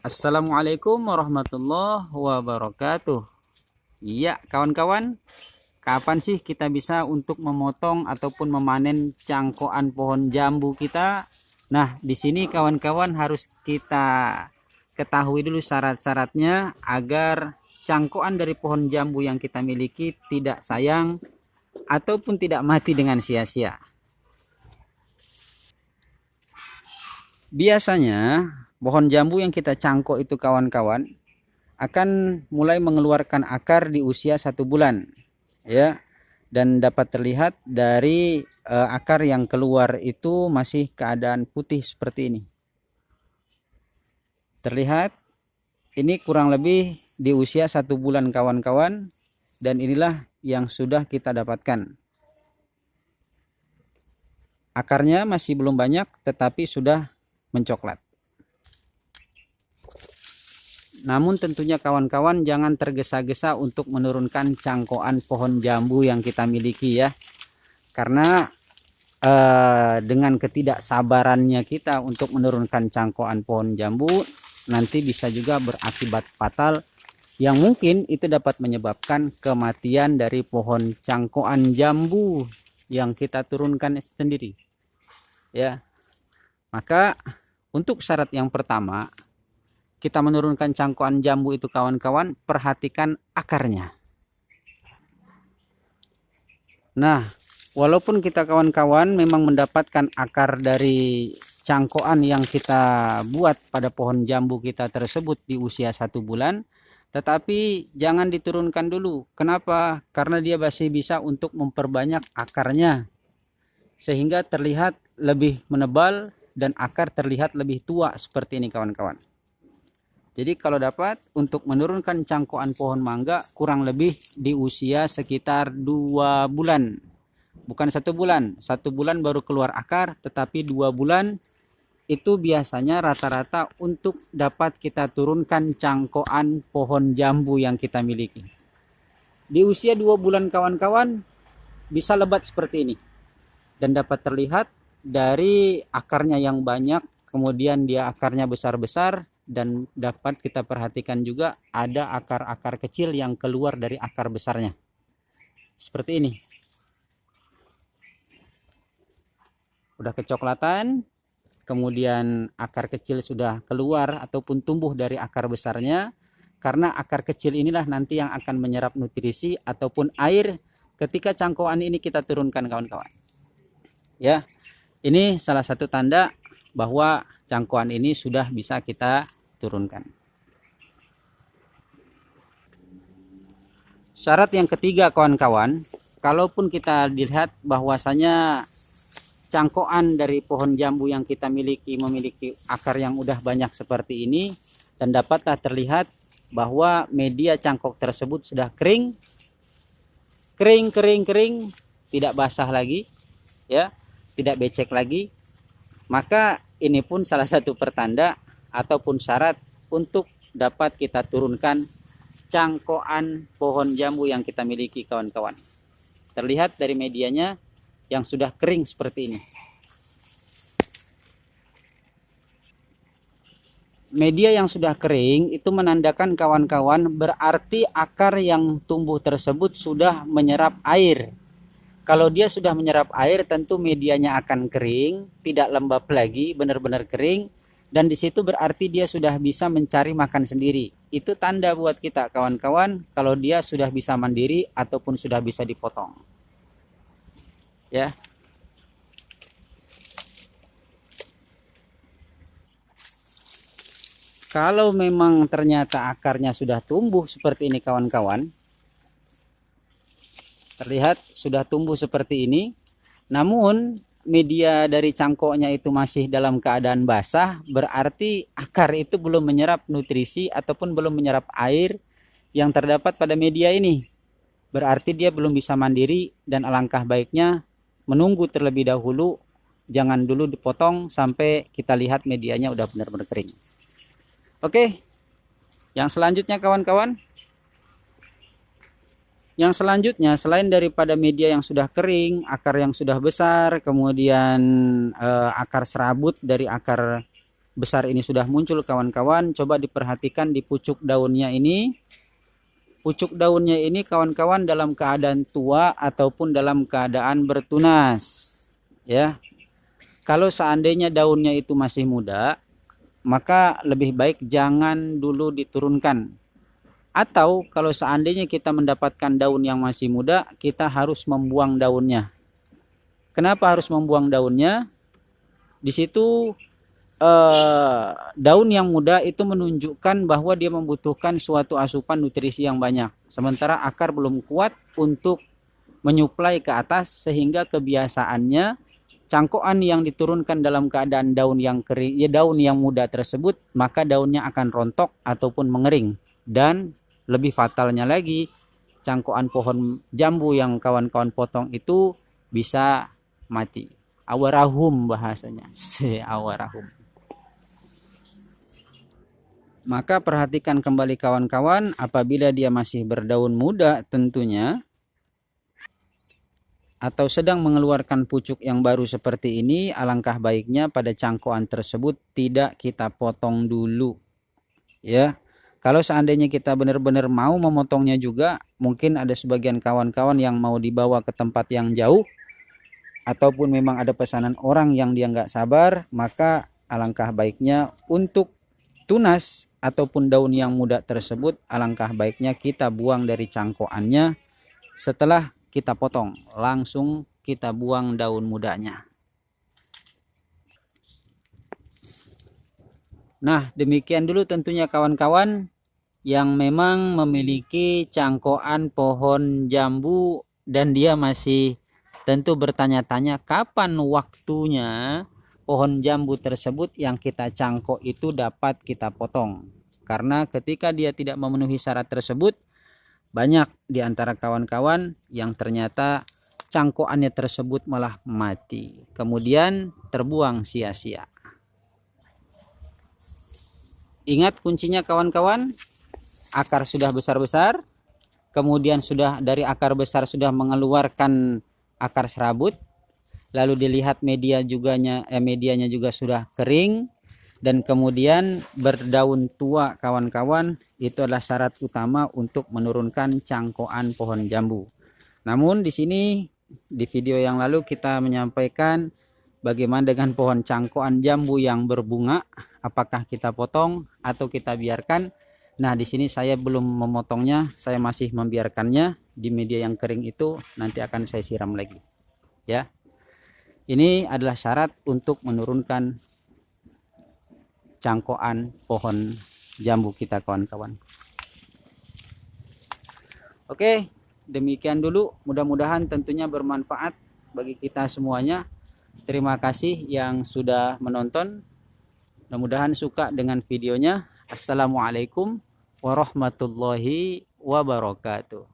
Assalamualaikum warahmatullahi wabarakatuh. Iya, kawan-kawan, kapan sih kita bisa untuk memotong ataupun memanen cangkokan pohon jambu kita? Nah, di sini kawan-kawan harus kita ketahui dulu syarat-syaratnya agar cangkokan dari pohon jambu yang kita miliki tidak sayang ataupun tidak mati dengan sia-sia. Biasanya pohon jambu yang kita cangkok itu kawan-kawan akan mulai mengeluarkan akar di usia 1 bulan, ya, dan dapat terlihat dari akar yang keluar itu masih keadaan putih seperti ini. Terlihat ini kurang lebih di usia 1 bulan kawan-kawan, dan inilah yang sudah kita dapatkan. Akarnya masih belum banyak tetapi sudah mencoklat. Namun tentunya kawan-kawan jangan tergesa-gesa untuk menurunkan cangkokan pohon jambu yang kita miliki, ya. Karena dengan ketidaksabarannya kita untuk menurunkan cangkokan pohon jambu, nanti bisa juga berakibat fatal yang mungkin itu dapat menyebabkan kematian dari pohon cangkokan jambu yang kita turunkan sendiri, ya. Maka untuk syarat yang pertama, kita menurunkan cangkokan jambu itu kawan-kawan, perhatikan akarnya. Nah, walaupun kita kawan-kawan memang mendapatkan akar dari cangkokan yang kita buat pada pohon jambu kita tersebut di usia 1 bulan, tetapi jangan diturunkan dulu. Kenapa? Karena dia masih bisa untuk memperbanyak akarnya sehingga terlihat lebih menebal dan akar terlihat lebih tua seperti ini kawan-kawan. Jadi kalau dapat untuk menurunkan cangkokan pohon mangga kurang lebih di usia sekitar 2 bulan. Bukan 1 bulan. 1 bulan baru keluar akar, tetapi 2 bulan itu biasanya rata-rata untuk dapat kita turunkan cangkokan pohon jambu yang kita miliki. Di usia 2 bulan kawan-kawan bisa lebat seperti ini. Dan dapat terlihat dari akarnya yang banyak, kemudian dia akarnya besar-besar, dan dapat kita perhatikan juga ada akar-akar kecil yang keluar dari akar besarnya seperti ini. Udah kecoklatan, kemudian akar kecil sudah keluar ataupun tumbuh dari akar besarnya, karena akar kecil inilah nanti yang akan menyerap nutrisi ataupun air ketika cangkokan ini kita turunkan kawan-kawan, ya. Ini salah satu tanda bahwa cangkokan ini sudah bisa kita turunkan. Syarat yang ketiga kawan-kawan, kalaupun kita dilihat bahwasanya cangkokan dari pohon jambu yang kita memiliki akar yang udah banyak seperti ini, dan dapatlah terlihat bahwa media cangkok tersebut sudah kering, tidak basah lagi, ya, tidak becek lagi, maka ini pun salah satu pertanda ataupun syarat untuk dapat kita turunkan cangkokan pohon jambu yang kita miliki kawan-kawan. Terlihat dari medianya yang sudah kering seperti ini. Media yang sudah kering itu menandakan kawan-kawan berarti akar yang tumbuh tersebut sudah menyerap air. Kalau dia sudah menyerap air, tentu medianya akan kering, tidak lembab lagi, benar-benar kering, dan di situ berarti dia sudah bisa mencari makan sendiri. Itu tanda buat kita kawan-kawan kalau dia sudah bisa mandiri ataupun sudah bisa dipotong, ya. Kalau memang ternyata akarnya sudah tumbuh seperti ini kawan-kawan, terlihat sudah tumbuh seperti ini, namun media dari cangkoknya itu masih dalam keadaan basah, berarti akar itu belum menyerap nutrisi ataupun belum menyerap air yang terdapat pada media ini. Berarti dia belum bisa mandiri, dan alangkah baiknya menunggu terlebih dahulu, jangan dulu dipotong sampai kita lihat medianya udah benar-benar kering. Oke, yang selanjutnya kawan-kawan, yang selanjutnya selain daripada media yang sudah kering, akar yang sudah besar, kemudian akar serabut dari akar besar ini sudah muncul kawan-kawan, coba diperhatikan di pucuk daunnya ini. Pucuk daunnya ini kawan-kawan dalam keadaan tua ataupun dalam keadaan bertunas. Ya. Kalau seandainya daunnya itu masih muda, maka lebih baik jangan dulu diturunkan. Atau kalau seandainya kita mendapatkan daun yang masih muda, kita harus membuang daunnya. Kenapa harus membuang daunnya? Di situ daun yang muda itu menunjukkan bahwa dia membutuhkan suatu asupan nutrisi yang banyak. Sementara akar belum kuat untuk menyuplai ke atas, sehingga kebiasaannya cangkokan yang diturunkan dalam keadaan daun yang kering, ya daun yang muda tersebut, maka daunnya akan rontok ataupun mengering. Dan lebih fatalnya lagi, cangkokan pohon jambu yang kawan-kawan potong itu bisa mati. Awarahum bahasanya. Awarahum. Maka perhatikan kembali kawan-kawan, apabila dia masih berdaun muda tentunya, atau sedang mengeluarkan pucuk yang baru seperti ini, alangkah baiknya pada cangkokan tersebut tidak kita potong dulu. Ya. Kalau seandainya kita benar-benar mau memotongnya juga, mungkin ada sebagian kawan-kawan yang mau dibawa ke tempat yang jauh, ataupun memang ada pesanan orang yang dia nggak sabar, maka alangkah baiknya untuk tunas ataupun daun yang muda tersebut, alangkah baiknya kita buang dari cangkokannya. Setelah kita potong, langsung kita buang daun mudanya. Nah, demikian dulu tentunya kawan-kawan yang memang memiliki cangkokan pohon jambu dan dia masih tentu bertanya-tanya kapan waktunya pohon jambu tersebut yang kita cangkok itu dapat kita potong. Karena ketika dia tidak memenuhi syarat tersebut, banyak di antara kawan-kawan yang ternyata cangkokannya tersebut malah mati, kemudian terbuang sia-sia. Ingat kuncinya kawan-kawan, akar sudah besar-besar, kemudian sudah dari akar besar sudah mengeluarkan akar serabut, lalu dilihat medianya juga sudah kering, dan kemudian berdaun tua kawan-kawan, itu adalah syarat utama untuk menurunkan cangkokan pohon jambu. Namun di sini di video yang lalu kita menyampaikan bagaimana dengan pohon cangkokan jambu yang berbunga, apakah kita potong atau kita biarkan. Nah, di sini saya belum memotongnya, saya masih membiarkannya di media yang kering itu, nanti akan saya siram lagi. Ya. Ini adalah syarat untuk menurunkan cangkokan pohon jambu kita kawan-kawan. Oke, demikian dulu, mudah-mudahan tentunya bermanfaat bagi kita semuanya. Terima kasih yang sudah menonton. Mudah-mudahan suka dengan videonya. Assalamualaikum warahmatullahi wabarakatuh.